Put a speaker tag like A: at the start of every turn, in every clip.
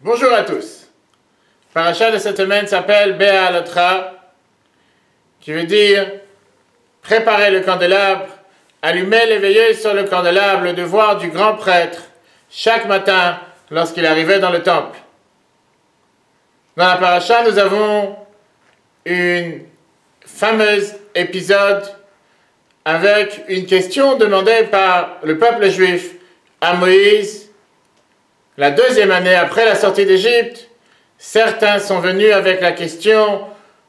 A: Bonjour à tous. Le parasha de cette semaine s'appelle Be'alotra, qui veut dire préparer le candélabre, allumer les veilleuses sur le candélabre, le devoir du grand prêtre, chaque matin lorsqu'il arrivait dans le temple. Dans la parasha, nous avons une fameuse épisode avec une question demandée par le peuple juif à Moïse. La deuxième année après la sortie d'Égypte, certains sont venus avec la question,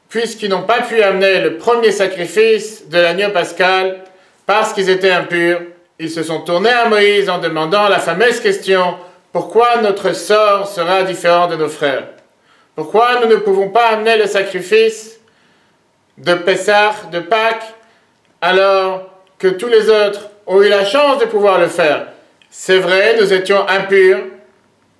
A: puisqu'ils n'ont pas pu amener le premier sacrifice de l'agneau pascal, parce qu'ils étaient impurs, ils se sont tournés à Moïse en demandant la fameuse question, pourquoi notre sort sera différent de nos frères? Pourquoi nous ne pouvons pas amener le sacrifice de Pessah, de Pâques, alors que tous les autres ont eu la chance de pouvoir le faire? C'est vrai, nous étions impurs,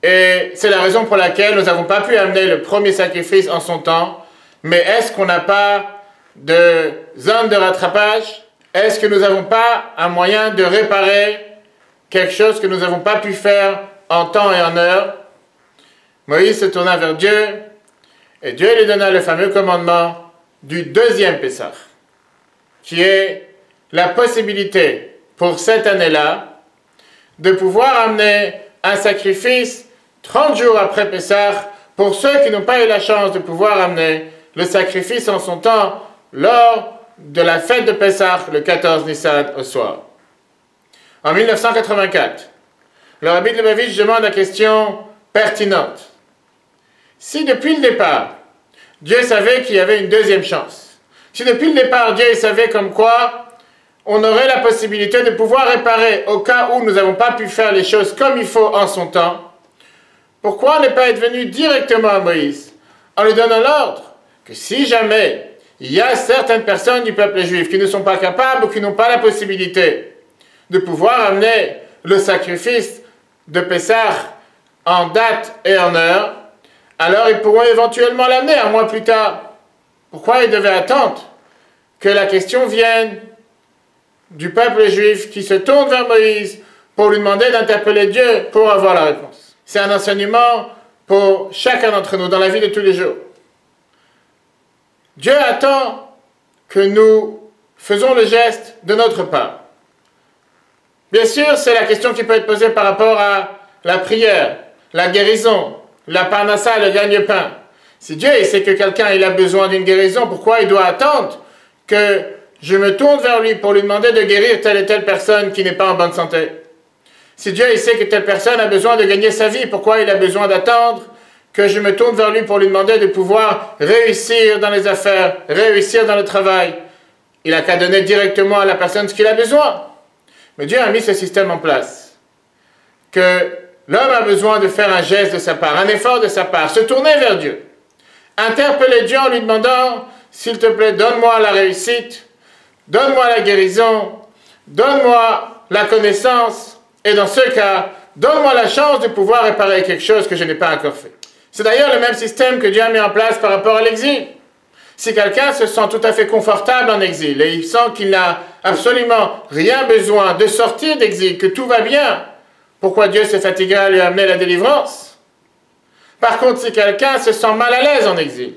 A: et c'est la raison pour laquelle nous n'avons pas pu amener le premier sacrifice en son temps. Mais est-ce qu'on n'a pas de zone de rattrapage? Est-ce que nous n'avons pas un moyen de réparer quelque chose que nous n'avons pas pu faire en temps et en heure? Moïse se tourna vers Dieu, et Dieu lui donna le fameux commandement du deuxième Pessah, qui est la possibilité pour cette année-là de pouvoir amener un sacrifice 30 jours après Pessah, pour ceux qui n'ont pas eu la chance de pouvoir amener le sacrifice en son temps lors de la fête de Pessah, le 14 Nissan au soir. En 1984, le Rabbi de Lubavitch demande la question pertinente. Si depuis le départ, Dieu savait qu'il y avait une deuxième chance, si depuis le départ, Dieu savait comme quoi on aurait la possibilité de pouvoir réparer au cas où nous n'avons pas pu faire les choses comme il faut en son temps, pourquoi ne pas être venu directement à Moïse en lui donnant l'ordre que si jamais il y a certaines personnes du peuple juif qui ne sont pas capables ou qui n'ont pas la possibilité de pouvoir amener le sacrifice de Pessah en date et en heure, alors ils pourront éventuellement l'amener un mois plus tard. Pourquoi ils devaient attendre que la question vienne du peuple juif qui se tourne vers Moïse pour lui demander d'interpeller Dieu pour avoir la réponse? C'est un enseignement pour chacun d'entre nous dans la vie de tous les jours. Dieu attend que nous faisons le geste de notre part. Bien sûr, c'est la question qui peut être posée par rapport à la prière, la guérison, la parnassa, le gagne-pain. Si Dieu sait que quelqu'un a besoin d'une guérison, pourquoi il doit attendre que je me tourne vers lui pour lui demander de guérir telle et telle personne qui n'est pas en bonne santé? Si Dieu sait que telle personne a besoin de gagner sa vie, pourquoi il a besoin d'attendre que je me tourne vers lui pour lui demander de pouvoir réussir dans les affaires, réussir dans le travail? Il n'a qu'à donner directement à la personne ce qu'il a besoin. Mais Dieu a mis ce système en place, que l'homme a besoin de faire un geste de sa part, un effort de sa part, se tourner vers Dieu, interpeller Dieu en lui demandant, s'il te plaît, donne-moi la réussite, donne-moi la guérison, donne-moi la connaissance, et dans ce cas, donne-moi la chance de pouvoir réparer quelque chose que je n'ai pas encore fait. C'est d'ailleurs le même système que Dieu a mis en place par rapport à l'exil. Si quelqu'un se sent tout à fait confortable en exil et il sent qu'il n'a absolument rien besoin de sortir d'exil, que tout va bien, pourquoi Dieu se fatiguera à lui amener la délivrance? Par contre, si quelqu'un se sent mal à l'aise en exil,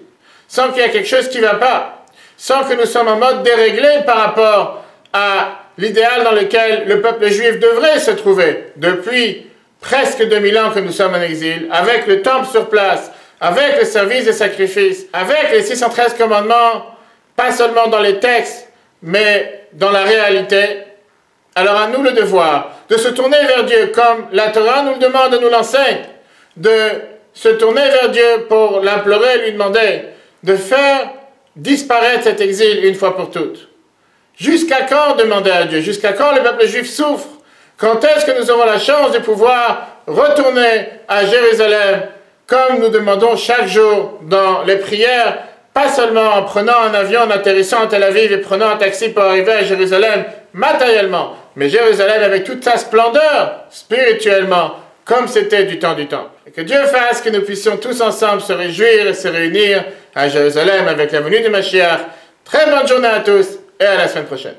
A: sent qu'il y a quelque chose qui ne va pas, sent que nous sommes en mode déréglé par rapport à l'idéal dans lequel le peuple juif devrait se trouver depuis presque 2000 ans que nous sommes en exil, avec le temple sur place, avec le service des sacrifices, avec les 613 commandements, pas seulement dans les textes, mais dans la réalité, alors à nous le devoir de se tourner vers Dieu comme la Torah nous le demande, nous l'enseigne, de se tourner vers Dieu pour l'implorer, lui demander de faire disparaître cet exil une fois pour toutes. Jusqu'à quand demander à Dieu? Jusqu'à quand le peuple juif souffre? Quand est-ce que nous aurons la chance de pouvoir retourner à Jérusalem comme nous demandons chaque jour dans les prières, pas seulement en prenant un avion, en atterrissant à Tel Aviv et prenant un taxi pour arriver à Jérusalem matériellement, mais Jérusalem avec toute sa splendeur spirituellement, comme c'était du temps du temple. Et que Dieu fasse que nous puissions tous ensemble se réjouir et se réunir à Jérusalem avec la venue de Mashiach. Très bonne journée à tous et à la semaine prochaine.